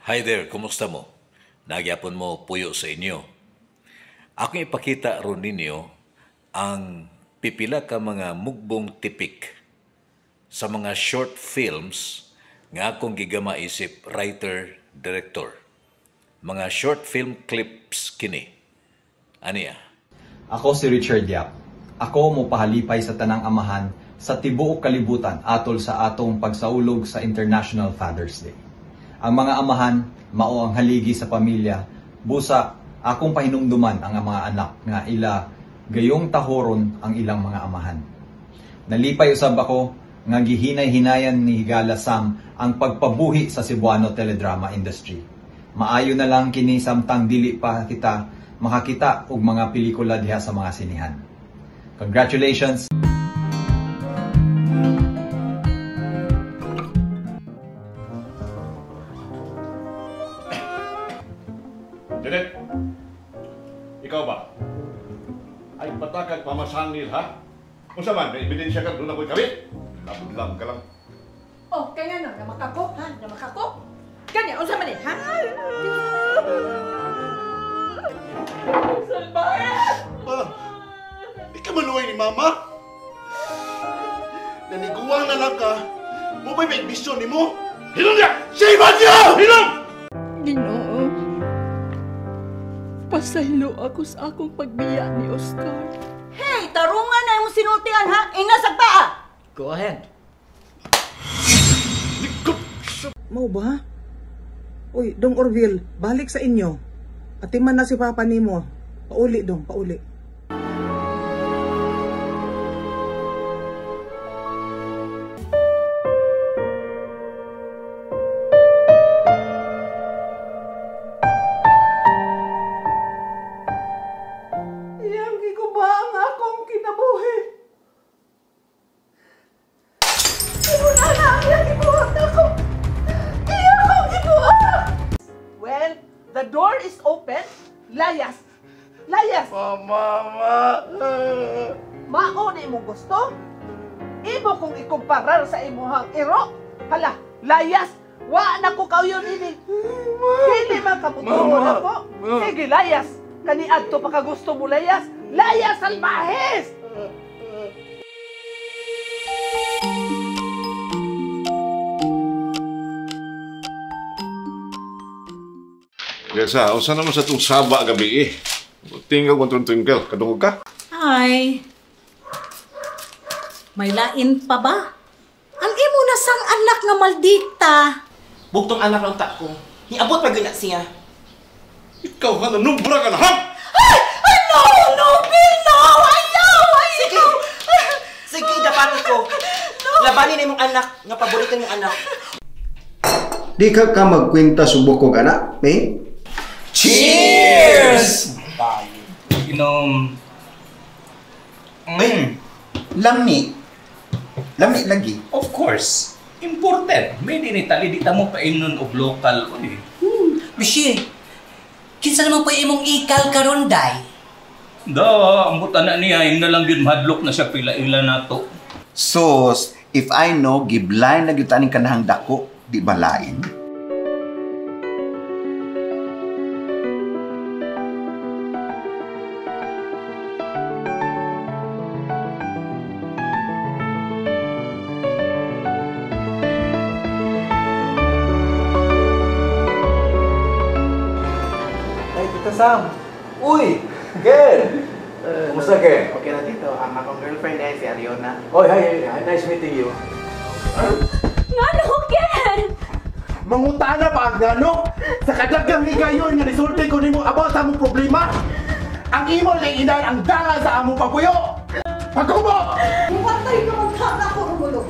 Hi there, kumusta mo? Nagyapon mo puyo sa inyo. Ako ipakita ron ninyo ang pipila ka mga mugbong tipik sa mga short films nga akong gigamaisip writer, director. Mga short film clips kini. Aniya? Ako si Richard Yap. Ako mo pahalipay sa tanang amahan sa tibuok kalibutan atol sa atong pagsaulog sa International Father's Day. Ang mga amahan mao ang haligi sa pamilya, busa akong pahinumduman ang mga anak nga ila gayong tahoron ang ilang mga amahan. Nalipay usab ako nga gihinay-hinayan ni Higala Sam ang pagpabuhi sa Cebuano teledrama industry. Maayo na lang kini samtang dili pa kita makakita og mga pelikula diha sa mga sinihan. Congratulations! Janet, ikaw ba? Ay patakag pamasangil, ha? Kung saan man, may ebidensya ka, doon ako'y kabit. Labod-lab ka lang. Oh, kaya na makakop, ha? Na makakop? Kanya, unsa man ha? Salbahe! Di ka maluhay ni Mama? Naniguang na lang ka, mo ba'y may bisyon ni mo? Hinong niya! Siya niya! Hinong! Ginoo, pasaylo ako sa akong pagbiya ni Oscar. Hey, tarungan na yung sinultian ha! Inasag pa! Go ahead. Mau ba? Uy, Dong Orville, balik sa inyo. Atiman na si Papa nimo. Pauli dong, pauli. Iyang giguba ang akong kinabuhi. Ibuna na ang iyang gibuhat ako. Iyang akong gibuhat! Well, the door is open. Layas! Layas! Mama! Mao na imong gusto? Imo kong ikumparar sa imuhang iro? Hala, layas! Wa na ko kauyon ini. Dili man kabutuhon ako. Sige, layas! Kaniadto pa ka gusto mo layas? Layas, salbahes! Yasa, usan naman sa itong saba gabi eh. Tinggal mo itong twinkle. Kadungog ka? Ay, may lain pa ba? Ang imo na sang anak nga maldita. Bugtong anak ng tako. Hiabot pa gina siya. Ikaw ka na, nubra ka na, ha? Ay, no! No, Bill! No! Ayaw! Sige! Sige, dapat ko. Labanin na yung anak, nga paborito yung anak. Di ka magkwenta subok kong anak, eh? Cheers! Inom. Lami. Lami lagi. Of course. Imported. Made in Italy. Di mo pa inon of local. Bishi, kinsa naman po imong ikal karon day? Da, ang buta na niya. Yung nalang yun mahadlok na siya pila-ila na to. So, if I know, giblain na gyud taning kanahang dako, di ba lain? Ay, Tita Sam! Uy! Ken! Kumusta, Ken? Okay na dito. Ang akong girlfriend ay si Ariona. Oy, hi! Nice meeting you. Ngano, Ken? Mangutana pa ang gano? Sa kadagang higayon nga resulte ko nimo about sa among problema. Ang imo lang inay ang dala sa among pabuyo. Pagkubo! Patay ka magkana ako, Romulo.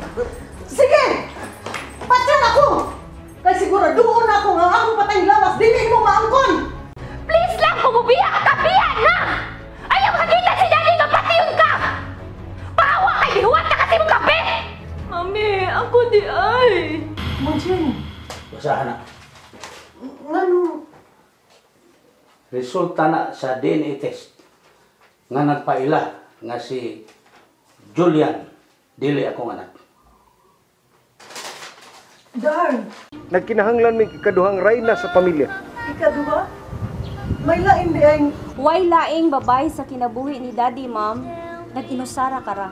Sige! Patyan ako! Kaya siguro doon ako nga akong patay lawas, dili mo maangkon! Please lang, kumubiya ka, kapiyan na! Ayaw makita si Daddy nga patiyon ka! Pahawa kay lihuat ka kasi mong kape! Mami, ako di ay! Monsin, Basahan na. ngano? Resulta na sa DNA test nga nagpaila nga si Julian dili akong anak. Darn! nagkinahanglan may ikaduhang rayna sa pamilya. Ikaduha? May lain di ay... Way laing babae sa kinabuhi ni Daddy, Ma'am. Nag-inusara ka ra.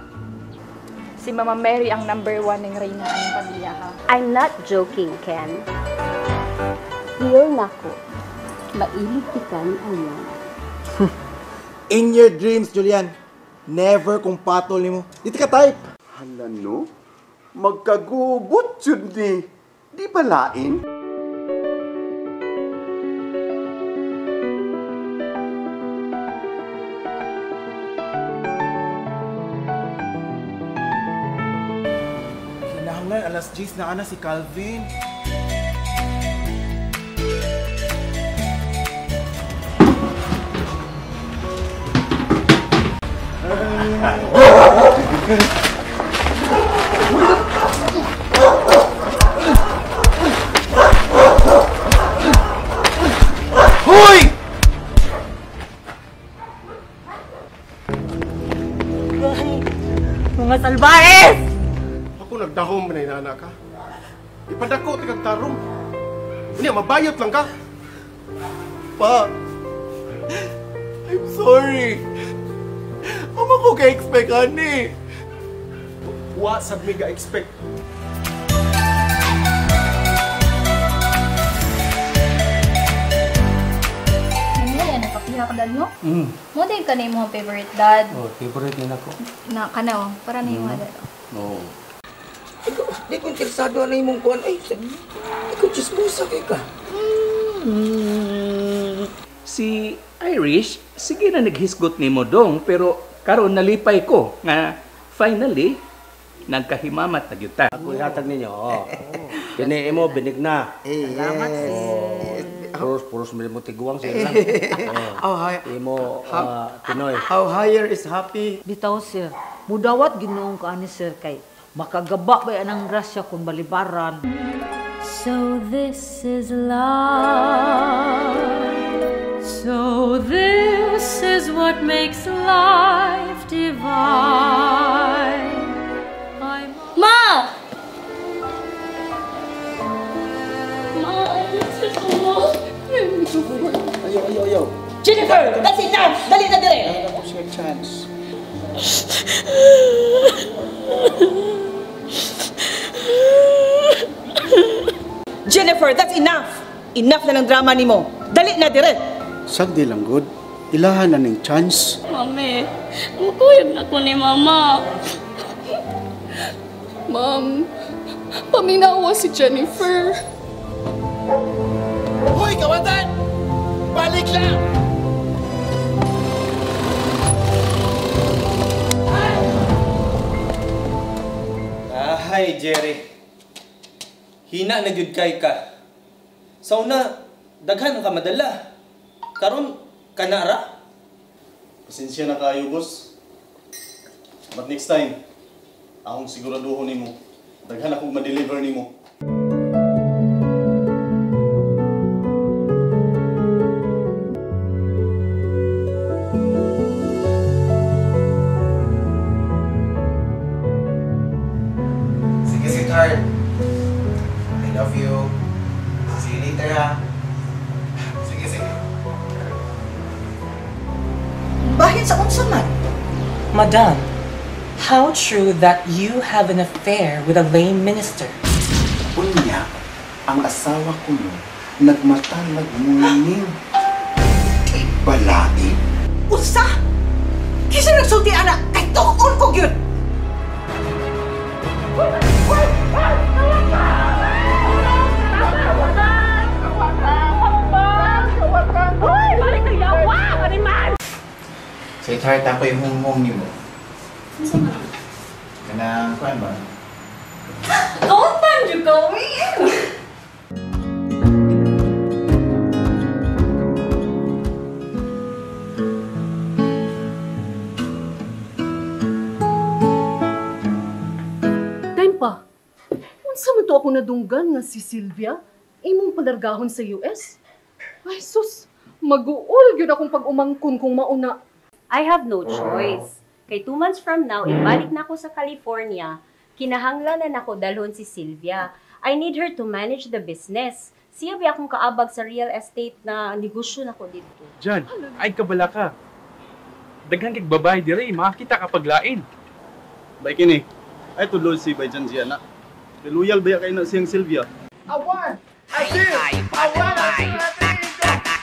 Si Mama Mary ang number 1 ng reyna ng pamilya ha. I'm not joking, Ken. Feel na ko. Mailigtikan ang yan. In your dreams, Julian. Never kung patol nimo. Dito ka type. Hala no? Magkagubot yun ni. Di ba lain? Kinahanglan alas 10 na ana si Calvin. Hoy! Mga salbahes! Ako nagdahom na inana ka. Ipadako ti kag tarong. Hindi, mabayot lang ka. Pa, I'm sorry. Ama ko ka-expect, honey. Wa sad mi ga-expect. Ano yan, nakapiha ka dad mo? Mo din ka na yung mga favorite dad. Oh, favorite nila ko. Na kana oh, para na yung mga dad. Oo. Di ko interesado na yung mong kuhan. Ay, ikaw chismosa kay ka. Si Irish, sige na naghisgot ni mo dong, pero karon nalipay ko nga finally nagkahimamat na gyud ta. Ako ihatag ninyo. Oh. Kini mo binig na. Salamat Puros mo tiguang sila lang. How high? Imo Pinoy. How higher is happy? Bitaw, sir. Mudawat ginoong ka ani, sir, kay makagaba ba yan ang grasya kung balibaran. So this is love. So this is what makes life divine. Ma! Ma, this is love. Ayaw. Jennifer, that's enough! Dali na dire! Ako siya chance. Jennifer, that's enough! Enough na ng drama ni mo. Dali na dire! Sagdi lang, good. Ilahan na ning chance. Mami, mukuyog na ko ni Mama. Ma'am, paminawa si Jennifer. Hoy, kawatan! Balik lang! Hi, Jerry. Hina na gyud kay ka. Sa una, daghan ka madala. Karon kanara? Pasensya na kayo, boss. But next time, akong siguraduhon nimo. Daghan akong ma-deliver nimo. Sige, sweetheart. I love you. See you later, ha? Sige. Bahin sa unsa man? Madam, how true that you have an affair with a lay minister? Unya, ang asawa ko no, nagmatalag morning. Di balai. Unsa? Kisa nagsulti, anak? Kay tuon ko yun! Sweetheart, ako yung hung-hung ni mo. Kanang, kuhan ba? Kautan yung gawin! Time pa, unsa man to ako nadunggan nga si Sylvia? Imong palargahon sa US? Ay sus, mag-uol yun akong pag-umangkon kung mauna. I have no choice. Kay 2 months from now, ibalik na ako sa California. Kinahanglan na nako dalhon si Sylvia. I need her to manage the business. Siya ba akong kaabag sa real estate na negosyo na ko dito? Jan, ay kabala ka. Daghan kay babae dire, makita ka paglain. Bay kini. Ay tuloy si Bay Jan siya na. Loyal ba kay na siyang Sylvia? Awan! Asin! Awan!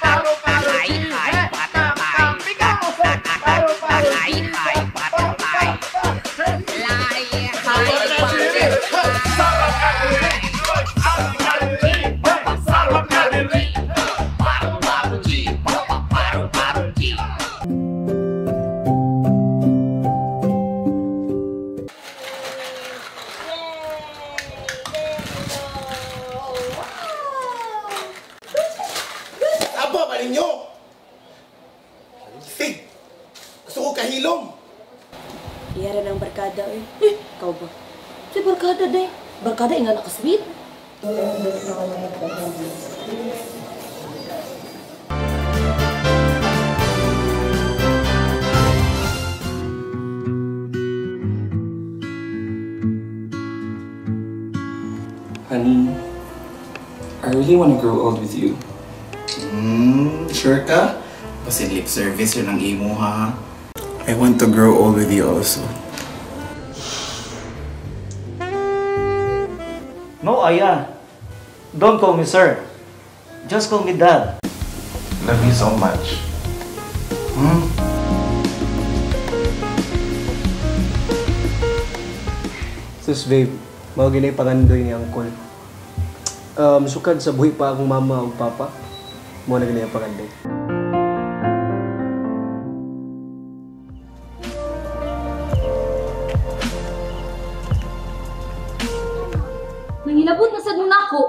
Paro-paro! Bigaw! Paro-paro! Aba ba ninyo? Sig! Gusto ko kahilom! Iyara ng barkada eh. Ikaw ba? Si barkada day. Barkada nga nakasbit. Honey, I really want to grow old with you. Sure ka? Kasi lip service yun ang imo ha. I want to grow old with you also. No, Aya. Don't call me sir. Just call me dad. Love you so much. Sus babe, mao gini pangandoy ni Uncle. Sukad sa buhi pa akong mama ug papa. Mo na gini ang pangandoy. Nangilabot na sad mo nako.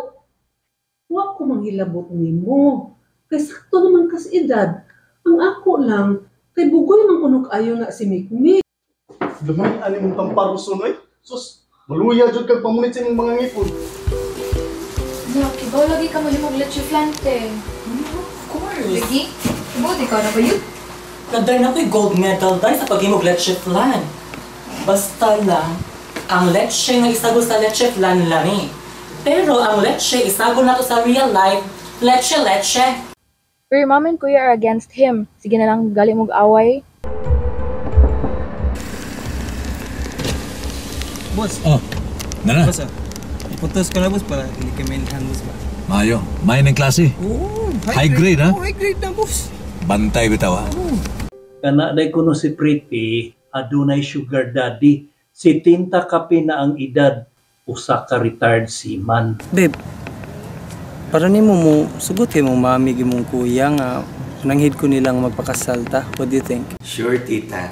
Wa ko manghilabot nimo. Kay sakto naman kas edad. Ang ako lang kay bugoy man kuno kaayo na si Mikmik. Lumay ani mong tamparuson oy. Sus, maluya jud kag pamunit sa imong mga ngipon. No, kibaw lagi ka mahimog leche flan te. Of course. Lagi? Kibaw, di ka na ba yun? Naday na ko'y gold medal dahil sa paghimog leche flan. Basta lang, ang leche nga isagol sa leche flan lang eh. Pero ang leche isagol na to sa real life, leche-leche. Your mom and kuya are against him. Sige na lang, gali mong away. Boss. Oh, nana. Boss, putos ko na boss para hindi kami ilhan boss ba? Mayo, main ng klase. Oh, High grade, ha? Oh, high grade na boss. Bantay bitaw, ha? Kana day kuno si Pretty, adunay sugar daddy. Si Tinta kapi na ang edad, usa ka retired seaman. Babe, para nimo mo sugot kay mong mami gimong kuya nga nanghid ko nilang magpakasalta. What do you think? Sure, tita.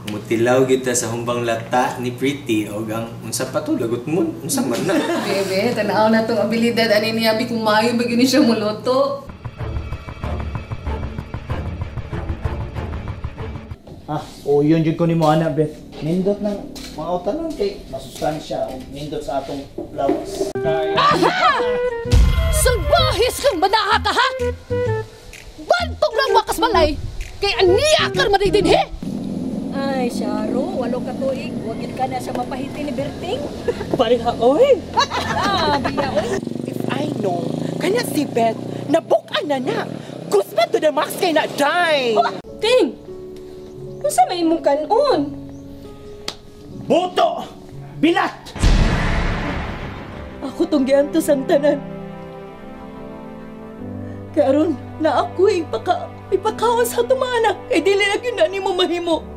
Mutilaw kita sa humbang lata ni Pretty o ang unsa pa to lagot mo unsa man na. Bebe, tanaw na tong abilidad ani niya bi kumayo bagyo ni siya muluto. Yun jud ko nimo ana bet. Nindot ng mga utanon kay masustansya o nindot sa atong lawas. Salbahis kang banaha ka ha? Bantog ng wakas balay kay aniya kar madidinhi. Ay, Sharo, walo ka tuig. Wagit ka na siya mapahiti ni Berting. Pareha, oy! Biya, oy. If I know, kanya si Beth, nabukan na na. Gusto to the max kay na die. Ting! Kung sa may mong kanon? Boto! Bilat! Ako tong giantos ang tanan. Kaya aron, na ako ipakaon sa tumana. Kay dili na yun na ni mo mahimo.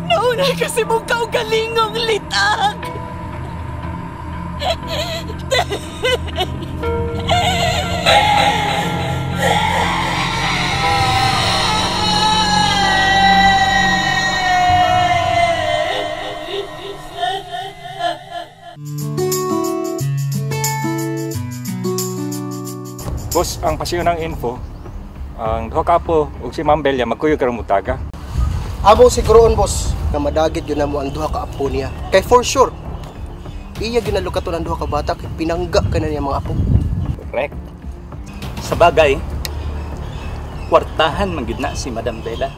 Nauna kasi mong kaugalingong litag! Boss, ang pasiyo ng info, ang duha ka po ug si Ma'am Belia magkuyo karong mutaga. Amo siguroon boss nga madagit yun na mo ang duha ka apo niya. Kay for sure, iya ginalukato ng duha ka bata kay pinangga ka na niya mga apo. Correct. Sa bagay, kwartahan man gid na si Madam Bella.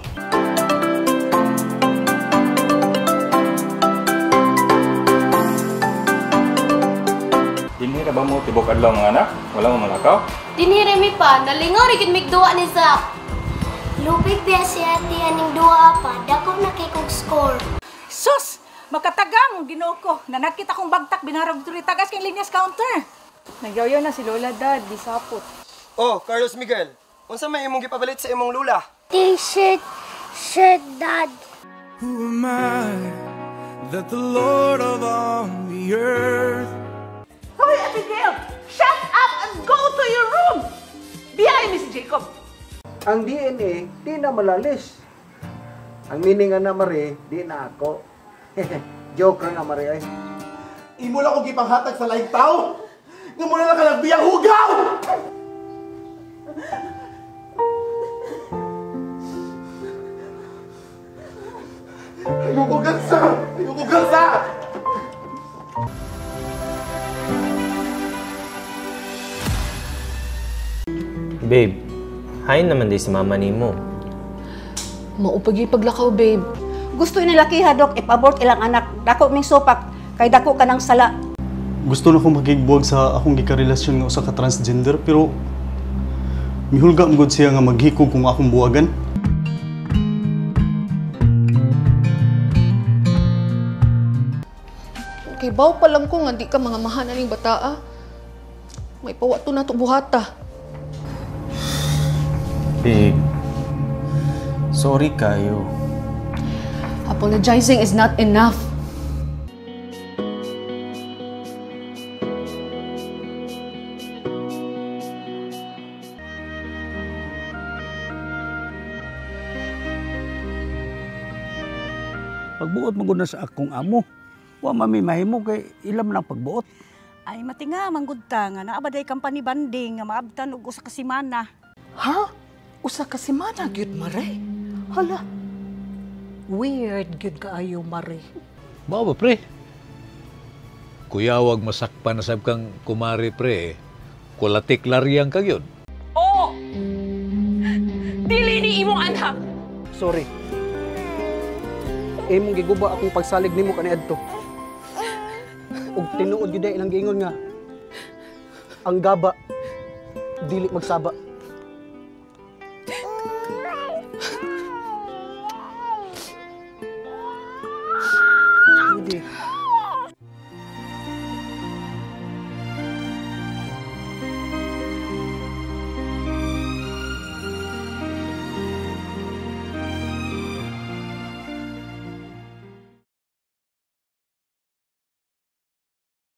ba mo tibok adlaw mga anak? Wala mo malakaw? Dinire mi pa, nalingaw rin migduwa ni Zach. Lupit biya siya tiyaning duwa pa, dako na kay kong score. Sus! Magkatagang ginoo ko. Nanakit akong bagtak, binarag turi tagas kay linyas counter. Nagyaw na si Lola Dad, disapot. Oh, Carlos Miguel. Unsa may imong gipabalit sa imong lula? T-shirt, shirt, Dad. Who am I that the Lord of all the earth? Hoy, Abigail! Shut up and go to your room! Biyahe mi si Jacob. Ang DNA, di na malalis. Ang meaning na Marie, di na ako. Joker na Marie ay. Imo lang kong gipanghatag sa laing tao. Nga muna lang ka nagbiyang hugaw! Ayoko gansa! Ayoko gansa! Babe, hain naman di si mama ni mo. Maupagi paglakaw, babe. Gusto inilaki hadok, ipabort ilang anak. Dako ming sopak, kay dako ka ng sala. Gusto na akong magigbuwag sa akong gikarelasyon nga usa ka transgender, pero mihulga magod siya nga maghikog kung akong buwagan. Kay baw pa lang ko nga di ka mga mahanan ning bataa. May pawato na to buhata. Babe, sorry kayo. Apologizing is not enough. Pagbuot mo na sa akong amo. Wa mamimahi mo kay ilam ng pagbuot. Ay, matinga, manggudta nga. Naabaday company banding nga maabtan og usa ka semana. Ha? Usa ka semana, gyud Mare? Hala, weird gyud kaayo, Mare. Bawa pre. Kuya, wag masakpan na sab kang kumari pre. Kulatik laryang ka yun. Oo! Dili ni imong anak! Sorry. Imong giguba akong pagsalig nimo kaniadto. Ug tinuod gyud ilang giingon nga ang gaba dili magsaba.